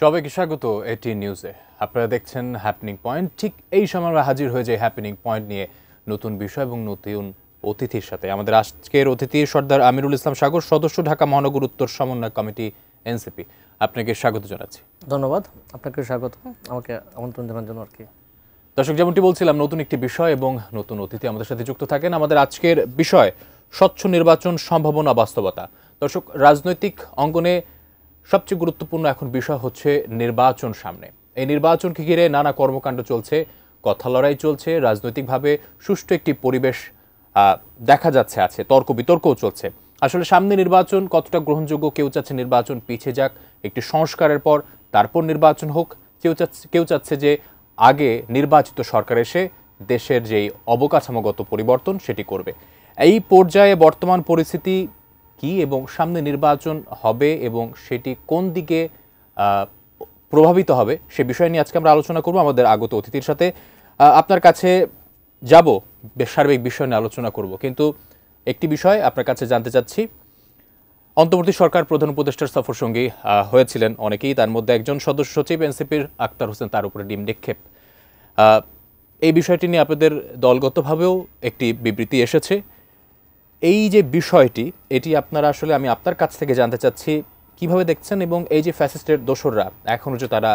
সবাইকে স্বাগত এটি নিউজে। আপনারা দেখছেন হ্যাপেনিং পয়েন্ট। ঠিক এই সময় আমরা হাজির হয়ে যাই হ্যাপেনিং পয়েন্ট নিয়ে নতুন বিষয় এবং নতুন অতিথির সাথে। আমাদের আজকের অতিথি সর্দার আমিরুল ইসলাম সাগর, সদস্য ঢাকা মহানগর উত্তর সমন্বয় কমিটি এনসিপি। আপনাকে স্বাগত জানাচ্ছি। ধন্যবাদ, আপনাকে স্বাগত আমাকে আমন্ত্রণ জানার জন্য। আর কি দর্শক, যেমনটি বলছিলাম, নতুন একটি বিষয় এবং নতুন অতিথি আমাদের সাথে যুক্ত থাকেন। আমাদের আজকের বিষয় স্বচ্ছ নির্বাচন, সম্ভাবনা, বাস্তবতা। দর্শক, রাজনৈতিক অঙ্গনে সবচেয়ে গুরুত্বপূর্ণ এখন বিষয় হচ্ছে নির্বাচন সামনে। এই নির্বাচনকে ঘিরে নানা কর্মকাণ্ড চলছে, কথা লড়াই চলছে, রাজনৈতিকভাবে সুষ্ঠু একটি পরিবেশ দেখা যাচ্ছে, আছে তর্ক বিতর্কও চলছে। আসলে সামনে নির্বাচন কতটা গ্রহণযোগ্য? কেউ চাচ্ছে নির্বাচন পিছিয়ে যাক, একটি সংস্কারের পর তারপর নির্বাচন হোক। কেউ চাচ্ছে যে আগে নির্বাচিত সরকার এসে দেশের যেই অবকাঠামোগত পরিবর্তন সেটি করবে। এই পর্যায়ে বর্তমান পরিস্থিতি কি এবং সামনে নির্বাচন হবে এবং সেটি কোন দিকে প্রভাবিত হবে সে বিষয় নিয়ে আজকে আমরা আলোচনা করব আমাদের আগত অতিথির সাথে। আপনার কাছে যাব, সার্বিক বিষয় নিয়ে আলোচনা করব, কিন্তু একটি বিষয় আপনার কাছে জানতে চাচ্ছি। অন্তর্বর্তী সরকার প্রধান উপদেষ্টার সফর সঙ্গী হয়েছিলেন অনেকেই, তার মধ্যে একজন সদস্য সচিব এনসিপির আক্তার হোসেন, তার উপরে ডিম নিক্ষেপ। এই বিষয়টি নিয়ে আপনাদের দলগতভাবেও একটি বিবৃতি এসেছে। এই যে বিষয়টি, এটি আপনারা আসলে আমি আপনার কাছ থেকে জানতে চাচ্ছি কিভাবে দেখছেন, এবং এই যে ফ্যাসিস্টের দোসররা এখনও যে তারা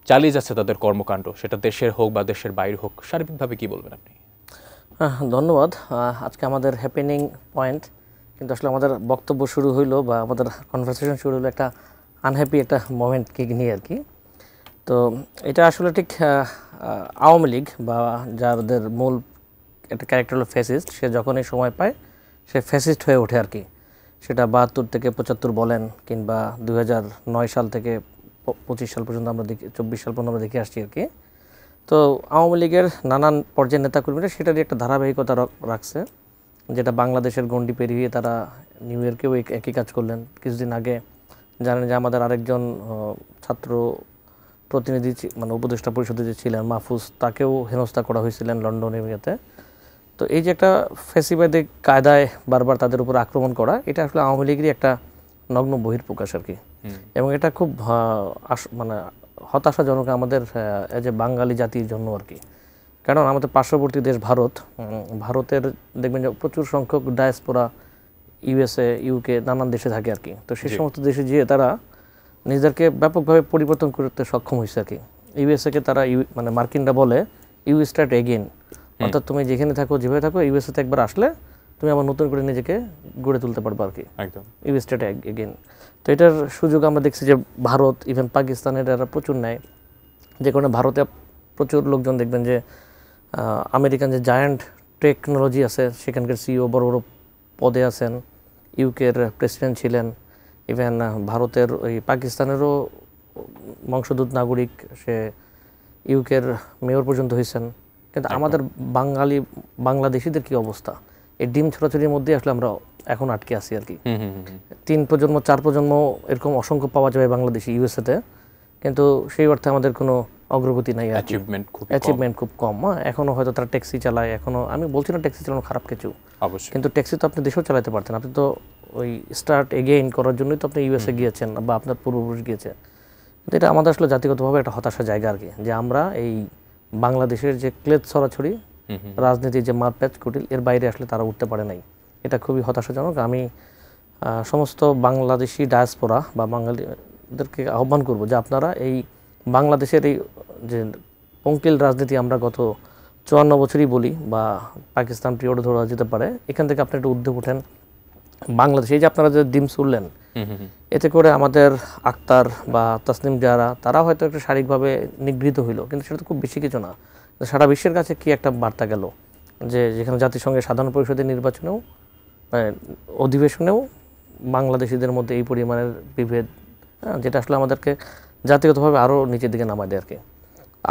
চালিয়ে যাচ্ছে তাদের কর্মকাণ্ড, সেটা দেশের হোক বা দেশের বাইরে হোক, সার্বিকভাবে কি বলবেন আপনি? ধন্যবাদ। আজকে আমাদের হ্যাপেনিং পয়েন্ট, কিন্তু আসলে আমাদের বক্তব্য শুরু হইলো বা আমাদের কনভারসেশন শুরু হলো একটা আনহ্যাপি একটা মোমেন্টকে নিয়ে আর কি। তো এটা আসলে ঠিক আওয়ামী লীগ বা যাদের মূল একটা ক্যারেক্টার হলো ফ্যাসিস্ট, সে যখনই সময় পায় সে ফ্যাসিস্ট হয়ে ওঠে আর কি। সেটা 72 থেকে 75 বলেন, কিংবা 2009 সাল থেকে 25 সাল পর্যন্ত আমরা দেখি, 24 সাল পর্যন্ত আমরা দেখে আসছি আর কি। তো আওয়ামী লীগের নানান পর্যায়ের নেতাকর্মীরা সেটারই একটা ধারাবাহিকতা রাখছে, যেটা বাংলাদেশের গণ্ডি পেরিয়ে তারা নিউ ইয়র্কেও একই কাজ করলেন। কিছুদিন আগে জানেন যে আমাদের আরেকজন ছাত্র প্রতিনিধি, মানে উপদেষ্টা পরিষদে যে ছিলেন মাহফুজ, তাকেও হেনস্থা করা হয়েছিলেন লন্ডনে ইয়েতে। তো এই যে একটা ফ্যাসিবাদী কায়দায় বারবার তাদের উপর আক্রমণ করা, এটা আসলে আওয়ামী লীগেরই একটা নগ্ন বহির্প্রকাশ আর কি। এবং এটা খুব মানে হতাশাজনক আমাদের এজ এ বাঙালি জাতির জন্য আর কি। কারণ আমাদের পার্শ্ববর্তী দেশ ভারতের দেখবেন যে প্রচুর সংখ্যক ডায়াসপোরা ইউএসএ, ইউকে, নানান দেশে থাকে আর কি। তো সেই সমস্ত দেশে যেয়ে তারা নিজেদেরকে ব্যাপকভাবে পরিবর্তন করতে সক্ষম হয়েছে আর কি। ইউএসএকে তারা মানে মার্কিনরা বলে ইউ স্টার্ট এগেইন, অর্থাৎ তুমি যেখানে থাকো, যেভাবে থাকো, ইউএসএতে একবার আসলে তুমি আবার নতুন করে নিজেকে গড়ে তুলতে পারবে আর কি। একদম ইউ স্টার্ট এগেইন। তো এটার সুযোগ আমরা দেখছি যে ভারত, ইভেন পাকিস্তানের এরা প্রচুর নেয়, যে কারণে ভারতে প্রচুর লোকজন দেখবেন যে আমেরিকান যে জায়ান্ট টেকনোলজি আছে সেখানকার সিইও বড় বড় পদে আছেন, ইউকের প্রেসিডেন্ট ছিলেন, ইভেন ভারতের ওই পাকিস্তানেরও বংশোদ্ভূত নাগরিক, সে ইউকের মেয়র পর্যন্ত হয়েছেন। কিন্তু আমাদের বাংলাদেশিদের কি অবস্থা? এই ডিম ছড়াছড়ির মধ্যে আসলে আমরা এখন আটকে আছি আর কি। 3 প্রজন্ম 4 প্রজন্ম এরকম অসংখ্য পাওয়া যাবে বাংলাদেশি ইউএসএতে, কিন্তু সেই অর্থে আমাদের কোনো অগ্রগতি নাই, অ্যাচিভমেন্ট খুব কম। এখনও হয়তো তারা ট্যাক্সি চালায়, এখনও, আমি বলছি না ট্যাক্সি চালানো খারাপ কিছু, কিন্তু ট্যাক্সি তো আপনি দেশেও চালাতে পারতেন। আপনি তো ওই স্টার্ট এগেইন করার জন্যই তো আপনি ইউএসএ গিয়েছেন বা আপনার পূর্বপুরুষ গিয়েছে। কিন্তু এটা আমাদের আসলে জাতিগতভাবে একটা হতাশার জায়গা আর কি, যে আমরা এই বাংলাদেশের যে ক্লেদ ছড়াছড়ি রাজনীতির যে মারপ্যাচ কুটিল, এর বাইরে আসলে তারা উঠতে পারে নাই। এটা খুবই হতাশাজনক। আমি সমস্ত বাংলাদেশি ডায়াসপোরা বা বাঙালিদেরকে আহ্বান করব যে আপনারা এই বাংলাদেশের এই যে পঙ্কিল রাজনীতি আমরা গত 54 বছরই বলি, বা পাকিস্তান পিরিয়ডে ধরা যেতে পারে, এখান থেকে আপনি একটা উদ্যোগ ওঠেন। বাংলাদেশ, এই যে আপনারা যে ডিম শুনলেন, এতে করে আমাদের আক্তার বা তাসনিম যারা, তারা হয়তো একটা শারীরিকভাবে নিগৃহীত হইল, কিন্তু সেটা তো খুব বেশি কিছু না। সারা বিশ্বের কাছে কি একটা বার্তা গেল, যে যেখানে জাতিসংঘের সাধারণ পরিষদের নির্বাচনেও, অধিবেশনেও বাংলাদেশিদের মধ্যে এই পরিমাণের বিভেদ, যেটা আসলে আমাদেরকে জাতিগতভাবে আরও নিচের দিকে নামায় দেয় আর কি।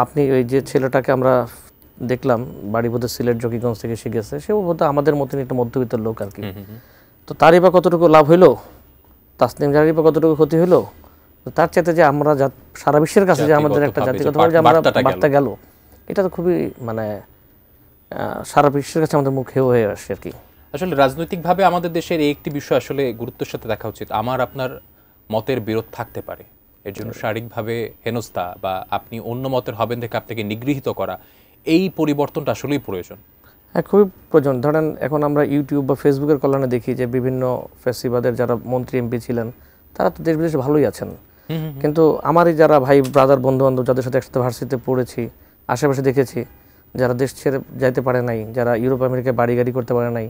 আপনি ওই যে ছেলেটাকে আমরা দেখলাম বাড়ি বোধহয় সিলেট জকিগঞ্জ থেকে শিখেছে, সেও বোধহয় আমাদের মতন একটা মধ্যবিত্ত লোক আর কি। তো তারই বা কতটুকু লাভ হইলো, তাসনিম জারির বা কতটুকু ক্ষতি হইলো, তার চাইতে যে আমরা সারা বিশ্বের কাছে যে আমাদের একটা জাতিগতভাবে যে আমরা বার্তা গেল, এটা তো খুবই মানে সারা বিশ্বের কাছে আমাদের মুখ হয়ে আসে আর কি। আসলে রাজনৈতিকভাবে আমাদের দেশের এই একটি বিষয় আসলে গুরুত্বের সাথে দেখা উচিত। আমার আপনার মতের বিরোধ থাকতে পারে, এর জন্য শারীরিকভাবে হেনস্থা বা আপনি অন্য মতের হবেন থেকে আপনাকে নিগৃহীত করা, এই পরিবর্তনটা আসলেই প্রয়োজন। হ্যাঁ, খুবই প্রয়োজন। ধরেন এখন আমরা ইউটিউব বা ফেসবুকের কল্যাণে দেখি যে বিভিন্ন ফেসিবাদের যারা মন্ত্রী এমপি ছিলেন তারা তো দেশ বিদেশে ভালোই আছেন, কিন্তু আমারই যারা ভাই ব্রাদার বন্ধু বান্ধব যাদের সাথে একসাথে ভার্সিটিতে পড়েছি, আশেপাশে দেখেছি যারা দেশ ছেড়ে যাইতে পারে নাই, যারা ইউরোপ আমেরিকায় বাড়ি গাড়ি করতে পারে নাই,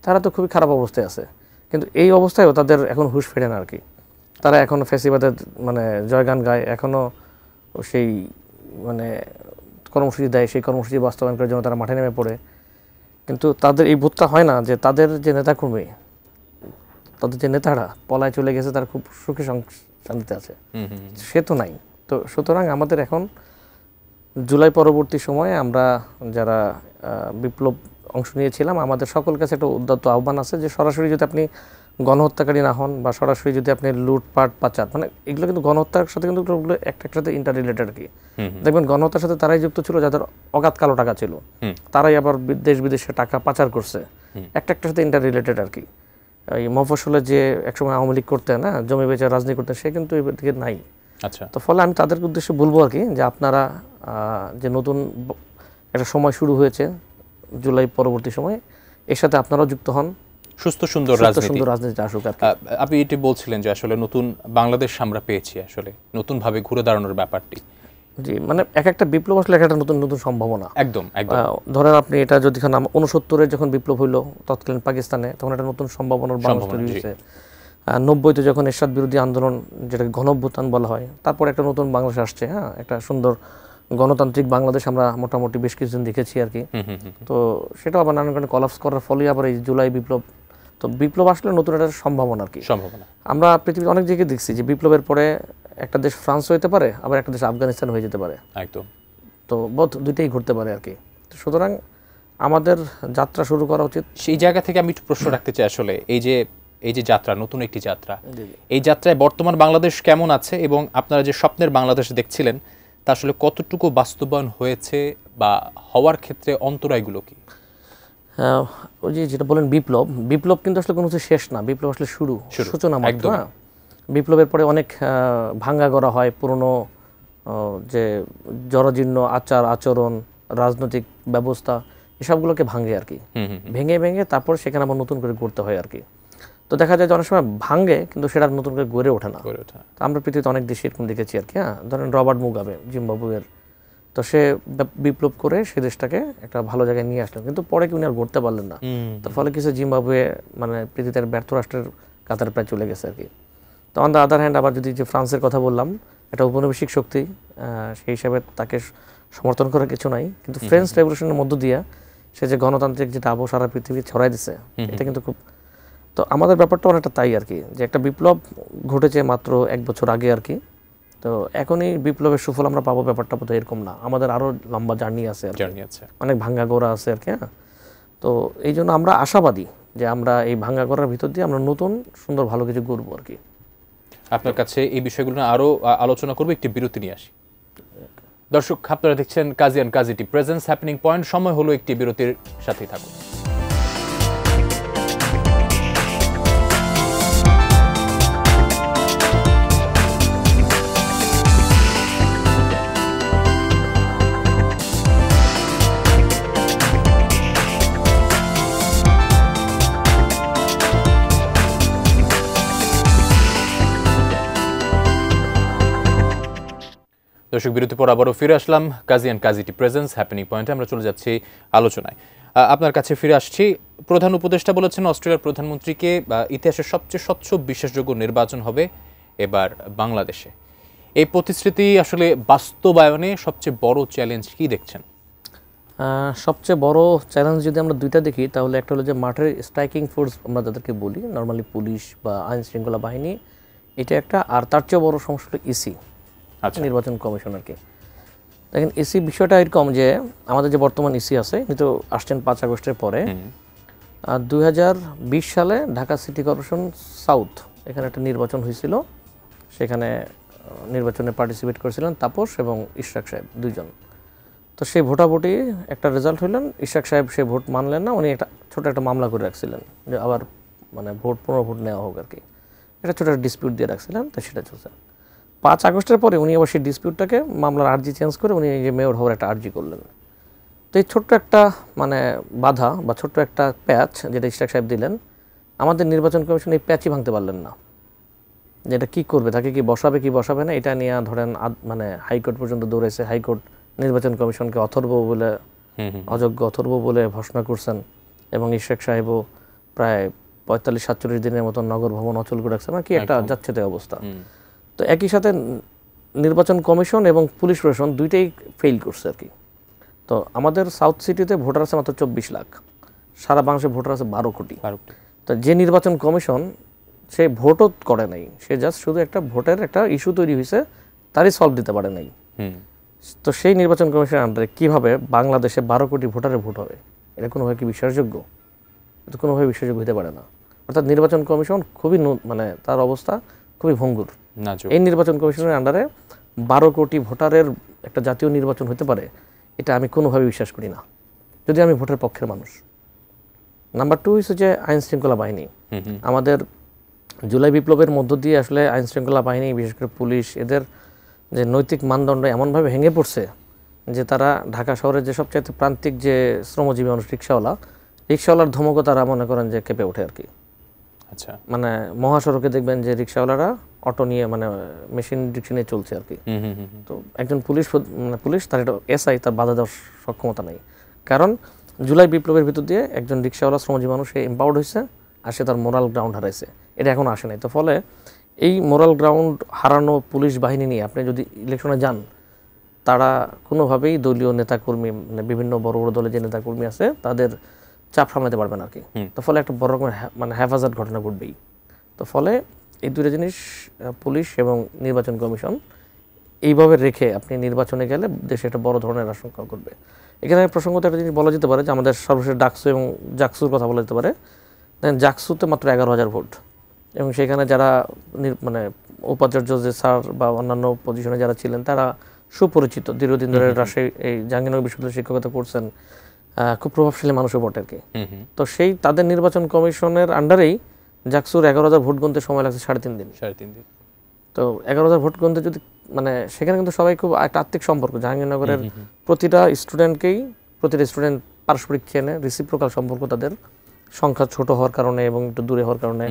তারা তো খুবই খারাপ অবস্থায় আছে। কিন্তু এই অবস্থায়ও তাদের এখন হুঁশ ফেরে না আর কি। তারা এখনও ফেসিবাদের মানে জয়গান গায়, এখনও সেই মানে কর্মসূচি দেয়, সেই কর্মসূচি বাস্তবায়ন করার জন্য তারা মাঠে নেমে পড়ে। কিন্তু তাদের এই বোধটা হয় না যে তাদের যে নেতাকর্মী, তাদের যে নেতারা পলায় চলে গেছে, তারা খুব সুখে শান্তিতে আছে, সে তো নাই। তো সুতরাং আমাদের এখন জুলাই পরবর্তী সময়ে আমরা যারা বিপ্লব অংশ নিয়েছিলাম, আমাদের সকল কাছে একটা উদ্যত আহ্বান আছে যে সরাসরি যদি আপনি গণহত্যাকারী না হন বা সরাসরি যদি আপনি লুটপাট পাচার, মানে এগুলো কিন্তু গণহত্যার সাথে কিন্তু ওগুলো একটার সাথে ইন্টার রিলেটেড আর কি। দেখবেন গণহত্যার সাথে তারাই যুক্ত ছিল যাদের অগাধ কালো টাকা ছিল, তারাই আবার দেশ বিদেশে টাকা পাচার করছে, একটার সাথে ইন্টার রিলেটেড আর কি। এই মফস্বলে যে একসময় আওয়ামী লীগ করতেন না, জমি বেচে রাজনীতি করতেন, সে কিন্তু এদিকে নাই। আচ্ছা, তো ফলে আমি তাদের উদ্দেশ্যে বলবো আর কি যে আপনারা যে নতুন একটা সময় শুরু হয়েছে জুলাই পরবর্তী সময়, এর সাথে আপনারাও যুক্ত হন, সুস্থ সুন্দর রাজনীতি আসুক আর কি। আপনি এটি বলছিলেন যে আসলে নতুন বাংলাদেশ আমরা পেয়েছি, আসলে নতুনভাবে ঘুরে দাঁড়ানোর ব্যাপারটি। জি, মানে এক একটা বিপ্লব আসলে একটা নতুন নতুন সম্ভাবনা। একদম একদম। ধরেন আপনি এটা যদি 69-এর যখন বিপ্লব হইলো তৎকালীন পাকিস্তানে, তখন একটা নতুন সম্ভাবনার বাংলাদেশ তৈরি হয়েছে। 90-তে যখন এরশাদ বিরোধী আন্দোলন, যেটাকে গণঅভ্যুত্থান বলা হয়, তারপর একটা নতুন বাংলাদেশ আসছে। হ্যাঁ, একটা সুন্দর গণতান্ত্রিক বাংলাদেশ আমরা মোটামুটি বেশ কিছুদিন দেখেছি আর কি। তো সেটাও আবার নানান কারণে কলাপস করার ফলে আবার এই জুলাই বিপ্লব, তো বিপ্লব আসলে নতুন একটা সম্ভাবনা আর কি। আমরা পৃথিবীর অনেক জায়গায় দেখছি যে বিপ্লবের পরে একটা দেশ ফ্রান্স হতে পারে, আবার একটা দেশ আফগানিস্তান হয়ে যেতে পারে। একদম। তো বোধ দুইটাই ঘটতে পারে আর কি। সুতরাং আমাদের যাত্রা শুরু করা উচিত। সেই জায়গা থেকে আমি একটু প্রশ্ন রাখতে চাই, আসলে এই যে যাত্রা, নতুন একটি যাত্রা, এই যাত্রায় বর্তমান বাংলাদেশ কেমন আছে এবং আপনারা যে স্বপ্নের বাংলাদেশ দেখছিলেন তা আসলে কতটুকু বাস্তবায়ন হয়েছে বা হওয়ার ক্ষেত্রে অন্তরায়গুলো কি? ওই যে যেটা বলেন বিপ্লব কিন্তু আসলে কোনো কিছু শেষ না, বিপ্লব আসলে সূচনা মাত্র। বিপ্লবের পরে অনেক ভাঙ্গা করা হয় পুরনো যে জরাজীর্ণ আচার আচরণ, রাজনৈতিক ব্যবস্থা, এসবগুলোকে ভাঙে আর কি। ভেঙে তারপর সেখানে আবার নতুন করে গড়তে হয় আর কি। তো দেখা যায় যে অনেক সময় ভাঙে কিন্তু সেটা নতুন করে গড়ে ওঠে না। আমরা পৃথিবীতে অনেক দেশে এরকম দেখেছি আর কি। হ্যাঁ, ধরেন রবার্ট মুগাবে জিম্বাবুয়ের, তো সে বিপ্লব করে সে দেশটাকে একটা ভালো জায়গায় নিয়ে আসলো, কিন্তু পরে কি উনি আর গড়তে পারলেন না। তো ফলে কিছু জিম্বাবুয়ে মানে পৃথিবীর ব্যর্থ রাষ্ট্রের কাতারে প্রায় চলে গেছে আর কি। তো অন দ্য আদার হ্যান্ড আবার যদি যে ফ্রান্সের কথা বললাম, এটা উপনিবেশিক শক্তি, সেই হিসাবে তাকে সমর্থন করার কিছু নাই, কিন্তু ফ্রেঞ্চ রেভলিউশনের মধ্য দিয়ে সে যে গণতান্ত্রিক যেটা আবহ সারা পৃথিবী ছড়াই দিছে, এটা কিন্তু খুব, তো আমাদের ব্যাপারটা অনেকটা তাই আর কি, যে একটা বিপ্লব ঘটেছে মাত্র 1 বছর আগে আর কি। তো এখনই বিপ্লবের সুফল আমরা পাবো, ব্যাপারটা বোধহয় এরকম না, আমাদের আরো লম্বা জার্নি আছে, অনেক ভাঙ্গা গোড়া আছে আর কি। হ্যাঁ, তো এই জন্য আমরা আশাবাদী যে আমরা এই ভাঙ্গা গোড়ার ভিতর দিয়ে আমরা নতুন সুন্দর ভালো কিছু করবো আর কি। আপনার কাছে এই বিষয়গুলো আরো আলোচনা করবো, একটি বিরতি নিয়ে আসি। দর্শক, আপনারা দেখছেন Kazi and Kazi tea presents happening point. সময় হলো একটি বিরতির, সাথেই থাকুন। দর্শক, বিরতি পর আবারও ফিরে আসলাম Kazi and Kazi tea presents happening পয়েন্টে। আমরা চলে যাচ্ছি আলোচনায়। আপনার কাছে ফিরে আসছি। প্রধান উপদেষ্টা বলেছেন অস্ট্রেলিয়ার প্রধানমন্ত্রীকে ইতিহাসের সবচেয়ে স্বচ্ছ বিশ্বাসযোগ্য নির্বাচন হবে এবার বাংলাদেশে। এই প্রতিশ্রুতি আসলে বাস্তবায়নে সবচেয়ে বড় চ্যালেঞ্জ কি দেখছেন? সবচেয়ে বড় চ্যালেঞ্জ যদি আমরা দুইটা দেখি, তাহলে একটা হলো যে মাঠের স্ট্রাইকিং ফোর্স আমরা যাদেরকে বলি, নর্মালি পুলিশ বা আইন শৃঙ্খলা বাহিনী, এটা একটা। আর তার চেয়ে বড় সমস্যা হলো ইসি, নির্বাচন কমিশন আর কি। দেখেন ইসি বিষয়টা এরকম যে আমাদের যে বর্তমান ইসি আছে, কিন্তু আসছেন 5 আগস্টের পরে। 2020 সালে ঢাকা সিটি কর্পোরেশন সাউথ, এখানে একটা নির্বাচন হয়েছিল, সেখানে নির্বাচনে পার্টিসিপেট করেছিলেন তাপস এবং ইশরাক সাহেব, দুইজন। তো সেই ভোটাভুটি একটা রেজাল্ট হইলেন, ইশরাক সাহেব সে ভোট মানলেন না, উনি একটা ছোট একটা মামলা করে রাখছিলেন যে আবার মানে পুনর্ভোট নেওয়া হোক আর কি, একটা ছোট একটা ডিসপিউট দিয়ে রাখছিলেন, তো সেটা চলছে। 5 আগস্টের পরে উনি আবার সেই ডিসপিউটটাকে মামলার আর্জি চেঞ্জ করে উনি এই যে মেয়র হওয়ার একটা আর্জি করলেন। তো এই ছোট্ট একটা মানে বাধা বা ছোট্ট একটা প্যাচ যেটা ইশরাক সাহেব দিলেন, আমাদের নির্বাচন কমিশন এই প্যাচই ভাঙতে পারলেন না। যেটা কি করবে, তাকে কি বসাবে কি বসাবে না, এটা নিয়ে ধরেন মানে হাইকোর্ট পর্যন্ত দৌড়েছে। হাইকোর্ট নির্বাচন কমিশনকে অথর্ব বলে, অযোগ্য অথর্ব বলে ঘোষণা করছেন, এবং ইশরাক সাহেবও প্রায় 45-47 দিনের মতো নগর ভবন অচল করে রাখছে, মানে কি একটা যাচ্ছে তাই অবস্থা। তো একই সাথে নির্বাচন কমিশন এবং পুলিশ প্রশাসন দুইটাই ফেল করছে আর কি। তো আমাদের সাউথ সিটিতে ভোটার আছে মাত্র 24 লাখ, সারা বাংলাদেশে ভোটার আছে 12 কোটি। তো যে নির্বাচন কমিশন সে ভোটও করে নাই, সে জাস্ট শুধু একটা ভোটের একটা ইস্যু তৈরি হয়েছে, তারই সলভ দিতে পারে নাই। তো সেই নির্বাচন কমিশনের আন্ডারে কীভাবে বাংলাদেশে 12 কোটি ভোটারের ভোট হবে? এটা কোনোভাবে কি বিশ্বাসযোগ্য? এটা কোনোভাবে বিশ্বাসযোগ্য হতে পারে না। অর্থাৎ নির্বাচন কমিশন খুবই মানে তার অবস্থা খুবই ভঙ্গুর। এই নির্বাচন কমিশনের আন্ডারে 12 কোটি ভোটারের একটা জাতীয় নির্বাচন হতে পারে, এটা আমি কোনোভাবে বিশ্বাস করি না, যদি আমি ভোটের পক্ষের মানুষ। নাম্বার 2 হচ্ছে যে আইন শৃঙ্খলা বাহিনী। আমাদের জুলাই বিপ্লবের মধ্য দিয়ে আসলে আইন শৃঙ্খলা বাহিনী, বিশেষ করে পুলিশ, এদের যে নৈতিক মানদণ্ড এমনভাবে ভেঙে পড়ছে যে তারা ঢাকা শহরের যে সবচেয়ে প্রান্তিক যে শ্রমজীবী মানুষ, রিক্সাওয়ালার ধমকও তারা মনে করেন যে কেঁপে ওঠে আর কি। আচ্ছা, মানে মহাসড়কে দেখবেন যে রিক্সাওয়ালারা অটো নিয়ে মানে মেশিন রিক্সা নিয়ে চলছে আর কি। তো একজন পুলিশ তার একটা এসআই, তার বাধা দেওয়ার সক্ষমতা নেই, কারণ জুলাই বিপ্লবের ভিতর দিয়ে একজন রিক্সাওয়ালা শ্রমজীবী মানুষ এম্পাওয়ার্ড হয়েছে, আর সে তার মোরাল গ্রাউন্ড হারাইছে, এটা এখন আসে নাই। তো ফলে এই মোরাল গ্রাউন্ড হারানো পুলিশ বাহিনী নিয়ে আপনি যদি ইলেকশনে যান, তারা কোনোভাবেই দলীয় নেতাকর্মী, মানে বিভিন্ন বড় বড় দলের যে নেতাকর্মী আছে তাদের চাপ সামলাতে পারবেন আর কি। তো ফলে একটা বড় রকমের মানে হ্যাফাজার্ড ঘটনা ঘটবেই। তো ফলে এই দুটো জিনিস পুলিশ এবং নির্বাচন কমিশন এইভাবে রেখে আপনি নির্বাচনে গেলে দেশে একটা বড় ধরনের আশঙ্কা করবে। এখানে প্রসঙ্গত একটা জিনিস বলা যেতে পারে যে আমাদের সর্বশেষ ডাকসু এবং জাকসুর কথা বলা যেতে পারে। দেখেন জাকসুতে মাত্র 11,000 ভোট, এবং সেখানে যারা মানে উপাচার্য যে স্যার বা অন্যান্য পজিশনে যারা ছিলেন তারা সুপরিচিত, দীর্ঘদিন ধরে রাজশাহী এই জাহাঙ্গীরনগর বিশ্ববিদ্যালয়ে শিক্ষকতা করছেন, খুব প্রভাবশালী মানুষও বটে আর কি। তো সেই তাদের নির্বাচন কমিশনের আন্ডারেই জাকসুর 11,000 ভোট গুনতে সময় লাগছে 3.5 দিন। তো 11,000 ভোট গুনতে যদি মানে সেখানে কিন্তু সবাই খুব একটা আত্মিক সম্পর্ক, জাহাঙ্গীরনগরের প্রতিটা স্টুডেন্ট পারস্পরিক খেয়ে রিসিপ্রোকাল সম্পর্ক, তাদের সংখ্যা ছোট হওয়ার কারণে এবং একটু দূরে হওয়ার কারণে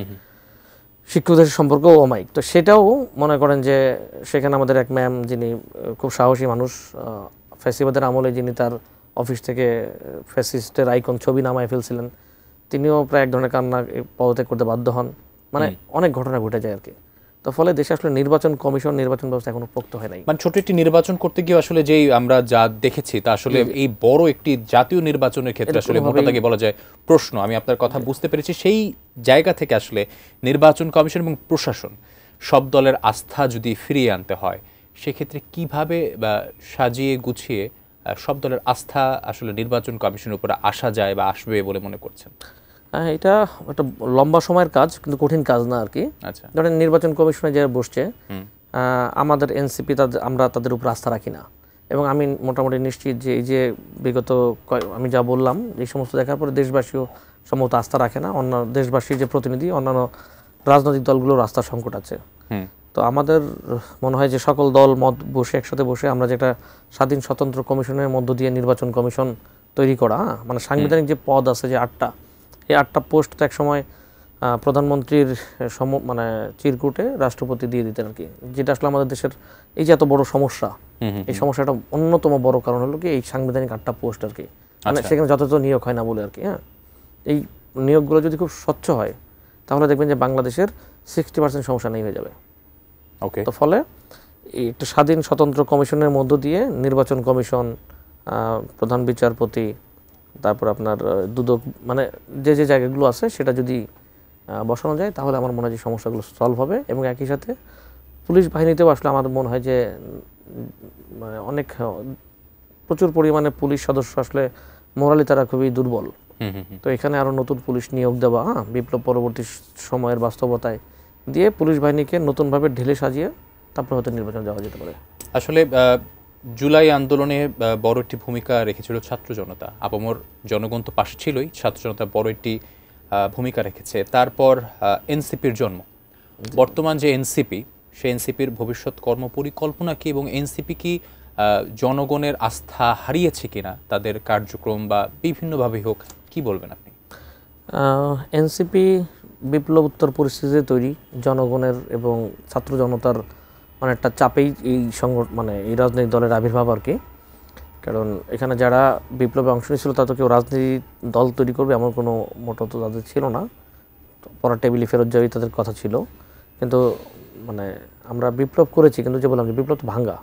শিক্ষকদের সম্পর্ক অমায়িক। তো সেটাও মনে করেন যে সেখানে আমাদের এক ম্যাম, যিনি খুব সাহসী মানুষ, ফ্যাসিবাদের আমলে যিনি তার অফিস থেকে ফ্যাসিস্টের আইকন ছবি নামায় ফেলছিলেন, তিনিও প্রায় এক ধরনের কান্না পদত্যাগ করতে বাধ্য হন। মানে অনেক ঘটনা ঘটে যায় আর কি। তো ফলে দেশে আসলে নির্বাচন কমিশন, নির্বাচন ব্যবস্থা এখনো পোক্ত হয় নাই। মানে ছোট একটি নির্বাচন করতে গিয়ে আসলে যেই আমরা যা দেখেছি তা আসলে এই বড় একটি জাতীয় নির্বাচনের ক্ষেত্রে আসলে ভোটারকে বলা যায় প্রশ্ন। আমি আপনার কথা বুঝতে পেরেছি। সেই জায়গা থেকে আসলে নির্বাচন কমিশন এবং প্রশাসন সব দলের আস্থা যদি ফিরিয়ে আনতে হয়, সেক্ষেত্রে কিভাবে বা সাজিয়ে গুছিয়ে সব দলের আস্থা আসলে নির্বাচন কমিশনের উপরে আসা যায় বা আসবে বলে মনে করছেন? এটা একটা লম্বা সময়ের কাজ, কিন্তু কঠিন কাজ না আর কি। আচ্ছা, ধরেন নির্বাচন কমিশনে যারা বসছে, আমাদের এনসিপি আমরা তাদের উপর আস্থা রাখি না, এবং আমি মোটামুটি নিশ্চিত যে এই যে বিগত আমি যা বললাম এই সমস্ত দেখার পরে দেশবাসীও সম্ভবত আস্থা রাখে না। অন্য দেশবাসীর যে প্রতিনিধি, অন্যান্য রাজনৈতিক দলগুলোর আস্থার সংকট আছে। তো আমাদের মনে হয় যে সকল দল মত বসে একসাথে বসে আমরা যেটা স্বাধীন স্বতন্ত্র কমিশনের মধ্য দিয়ে নির্বাচন কমিশন তৈরি করা, মানে সাংবিধানিক যে পদ আছে যে 8টা, এই 8টা পোস্ট তো এক সময় প্রধানমন্ত্রীর মানে চিরকুটে রাষ্ট্রপতি দিয়ে দিতেন আর কি। যেটা আসলে আমাদের দেশের এই যে এত বড় সমস্যা, এই সমস্যাটা অন্যতম বড় কারণ হলো কি এই সাংবিধানিক 8টা পোস্ট আর কি। মানে সেখানে যথাযথ নিয়োগ হয় না বলে আর কি। হ্যাঁ, এই নিয়োগগুলো যদি খুব স্বচ্ছ হয় তাহলে দেখবেন যে বাংলাদেশের 60% সমস্যা নেই হয়ে যাবে। তো ফলে এই একটা স্বাধীন স্বতন্ত্র কমিশনের মধ্য দিয়ে নির্বাচন কমিশন, প্রধান বিচারপতি, তারপর আপনার দুদক, মানে যে যে জায়গাগুলো আছে সেটা যদি বসানো যায় তাহলে আমার মনে হয় যে সমস্যাগুলো সলভ হবে। এবং একই সাথে পুলিশ বাহিনীতেও আসলে আমার মনে হয় যে মানে অনেক প্রচুর পরিমাণে পুলিশ সদস্য আসলে মোরালি তারা খুবই দুর্বল। তো এখানে আরও নতুন পুলিশ নিয়োগ দেওয়া, বিপ্লব পরবর্তী সময়ের বাস্তবতায় দিয়ে পুলিশ বাহিনীকে নতুনভাবে ঢেলে সাজিয়ে তারপর হয়তো নির্বাচন যাওয়া যেতে পারে। আসলে জুলাই আন্দোলনে বড় একটি ভূমিকা রেখেছিল ছাত্র জনতা। আপামর জনগণ তো পাশে ছিলই, ছাত্র জনতা বড় একটি ভূমিকা রেখেছে। তারপর এনসিপির জন্ম। বর্তমান যে এনসিপি, সে এনসিপির ভবিষ্যৎ কর্মপরিকল্পনা কি এবং এনসিপি কি জনগণের আস্থা হারিয়েছে কিনা তাদের কার্যক্রম বা বিভিন্নভাবে হোক, কি বলবেন আপনি? এনসিপি বিপ্লব উত্তর পরিস্থিতিতে তৈরি, জনগণের এবং ছাত্র জনতার অনেকটা চাপেই এই মানে এই রাজনৈতিক দলের আবির্ভাব আর কি। কারণ এখানে যারা বিপ্লবে অংশ নিয়েছিল তা তো কেউ রাজনীতি দল তৈরি করবে এমন কোনো মোটো তো তাদের ছিল না, পড়া টেবিলে ফেরত যাওয়াই তাদের কথা ছিল। কিন্তু মানে আমরা বিপ্লব করেছি, কিন্তু যে বললাম যে বিপ্লব তো ভাঙ্গা,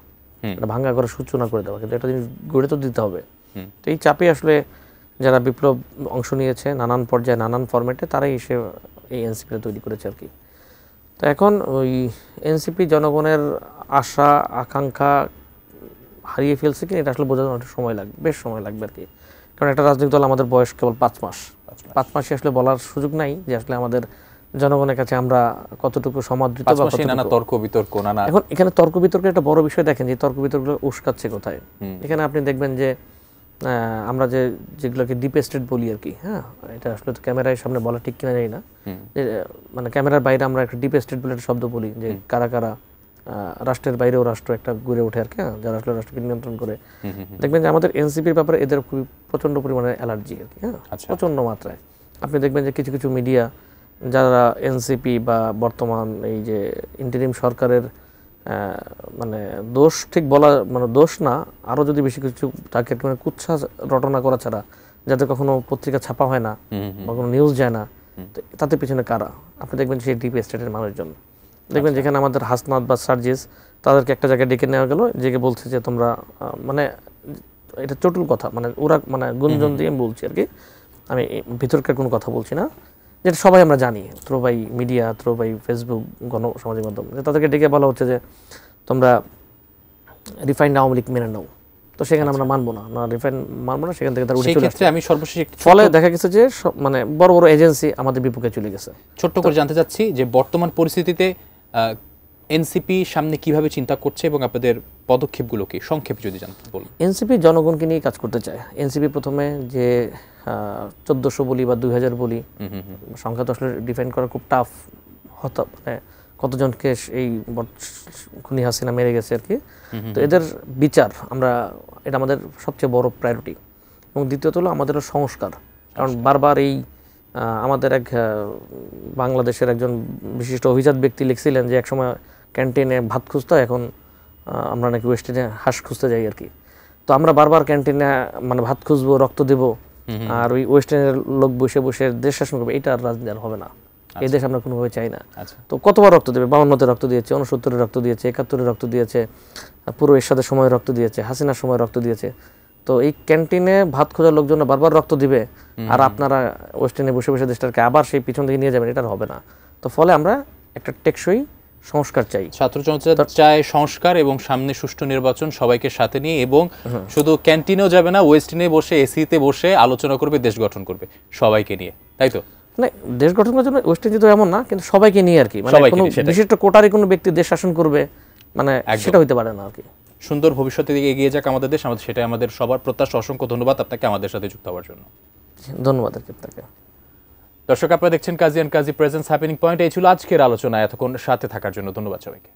ভাঙ্গা করে সূচনা করে দেওয়া, কিন্তু একটা জিনিস গড়ে তো দিতে হবে। তো এই চাপে আসলে যারা বিপ্লব অংশ নিয়েছে নানান পর্যায়ে নানান ফরম্যাটে, তারাই এসে এই এনসিপিটা তৈরি করেছে আর কি। তো এখন ওই এনসিপি জনগণের আশা আকাঙ্ক্ষা হারিয়ে ফেলছে কি এটা আসলে বোঝানোর একটা সময় লাগবে, বেশ সময় লাগবে আর কি। কারণ একটা রাজনৈতিক দল আমাদের বয়স কেবল 5 মাস, 5 মাসে আসলে বলার সুযোগ নাই যে আসলে আমাদের জনগণের কাছে আমরা কতটুকু সমাদৃত বা নানা তর্ক বিতর্ক নানা। এখন এখানে তর্ক বিতর্কের একটা বড় বিষয় দেখেন, যে তর্ক বিতর্কগুলো উস্কাচ্ছে কোথায়। এখানে আপনি দেখবেন যে আমরা যেগুলোকে ডিপ স্টেট বলি আর কি, হ্যাঁ, এটা আসলে তো ক্যামেরার সামনে বলা ঠিক কিনা জানি না, মানে ক্যামেরার বাইরে আমরা একটা ডিপ স্টেট বলে একটা শব্দ বলি, যে কারা কারা রাষ্ট্রের বাইরেও রাষ্ট্র একটা গড়ে ওঠে আর কি, যারা আসলে রাষ্ট্রকে নিয়ন্ত্রণ করে। দেখবেন যে আমাদের এনসিপির ব্যাপারে এদের খুবই প্রচন্ড পরিমাণে অ্যালার্জি আর কি, হ্যাঁ, প্রচন্ড মাত্রায়। আপনি দেখবেন যে কিছু কিছু মিডিয়া যারা এনসিপি বা বর্তমান এই যে ইন্টারিম সরকারের মানে দোষ ঠিক বলা, মানে দোষ না, আরও যদি বেশি কিছু তাকে মানে কুৎসা রটনা করা ছাড়া যাতে কখনো পত্রিকা ছাপা হয় না বা কোনো নিউজ যায় না, তাতে পিছনে কারা? আপনি দেখবেন সেই ডিপ স্টেটের মানুষজন। দেখবেন যেখানে আমাদের হাসনাত বা সার্জিস, তাদেরকে একটা জায়গায় ডেকে নেওয়া গেল, যে বলছে যে তোমরা মানে এটা চটুল কথা, মানে ওরা মানে গুঞ্জন দিয়ে বলছি আর কি, আমি ভিতরকার কোনো কথা বলছি না, যেটা সবাই আমরা জানি through by media, through by Facebook, সামাজিক মাধ্যম, তাদেরকে ডেকে বলা হচ্ছে যে তোমরা রিফাইন্ড আওয়ামী লীগ মেনে নাও। তো সেখানে আমরা মানবো না, রিফাইন্ড মানবো না, সেখান থেকে তার উঠে চলে আসছে। আমি সর্বশেষ ফলে দেখা গেছে যে মানে বড় বড় এজেন্সি আমাদের বিপক্ষে চলে গেছে। ছোট্ট করে জানতে চাচ্ছি যে বর্তমান পরিস্থিতিতে এনসিপি সামনে কিভাবে চিন্তা করছে এবং আপনাদের পদক্ষেপগুলো কি সংক্ষেপে যদি জানতে বলুন। এনসিপি জনগণকে নিয়ে কাজ করতে চায়। এনসিপি প্রথমে যে 1400 বলি বা 2000 বলি, সংখ্যা তো আসলে ডিফাইন করা খুব টাফ, মানে কতজনকে এই খুনি হাসিনা মেরে গেছে আর কি। তো এদের বিচার আমরা, এটা আমাদের সবচেয়ে বড় প্রায়োরিটি। এবং দ্বিতীয়ত হলো আমাদের সংস্কার। কারণ বারবার এই আমাদের এক বাংলাদেশের একজন বিশিষ্ট অভিজাত ব্যক্তি লিখছিলেন যে একসময় ক্যান্টিনে ভাত খুঁজতে, এখন আমরা নাকি ওয়েস্টার্নে হাঁস খুঁজতে যাই আর কি। তো আমরা বারবার ক্যান্টিনে মানে ভাত খুঁজবো, রক্ত দেব, আর ওই ওয়েস্টার্নের লোক বসে বসে দেশ শাসন করবে, এটা আর রাজনীতি আর হবে না। এই দেশ আমরা কোনোভাবে চাই না। তো কতবার রক্ত দেবে? 52-তে রক্ত দিয়েছে, 69-এ রক্ত দিয়েছে, 71-এ রক্ত দিয়েছে, পুরো এরশাদের সময় রক্ত দিয়েছে, হাসিনার সময় রক্ত দিয়েছে। তো এই ক্যান্টিনে ভাত খোঁজার লোকজনরা বারবার রক্ত দিবে, আর আপনারা ওয়েস্টার্নে বসে বসে দেশটাকে আবার সেই পিছন থেকে নিয়ে যাবেন, এটা হবে না। তো ফলে আমরা একটা টেকসই সংস্কার চাই, ছাত্র জনতা চায় সংস্কার এবং সামনে সুষ্ঠু নির্বাচন, সবাইকে সাথে নিয়ে, এবং শুধু ক্যান্টিনেও যাবে না, ওয়েস্টার্নে বসে এসিতে বসে আলোচনা করবে, দেশ গঠন করবে সবাইকে নিয়ে, তাই তো? না, দেশ গঠন করার জন্য ওয়েস্টার্ন তো এমন না, কিন্তু সবাইকে নিয়ে আর কি, মানে কোনো বিশিষ্ট কোটারি কোনো ব্যক্তি দেশ শাসন করবে, মানে সেটা হইতে পারে না আর কি। সুন্দর ভবিষ্যতের দিকে এগিয়ে যাক আমাদের দেশ, আমাদের সেটাই আমাদের সবার প্রত্যাশা। অসংখ্য ধন্যবাদ আপনাকে আমাদের সাথে যুক্ত হওয়ার জন্য। ধন্যবাদ আপনাকে। দর্শক, আপনারা দেখছেন Kazi and Kazi presents happening point. এই ছিল আজকের আলোচনা। এতক্ষণ সাথে থাকার জন্য ধন্যবাদ সবাইকে।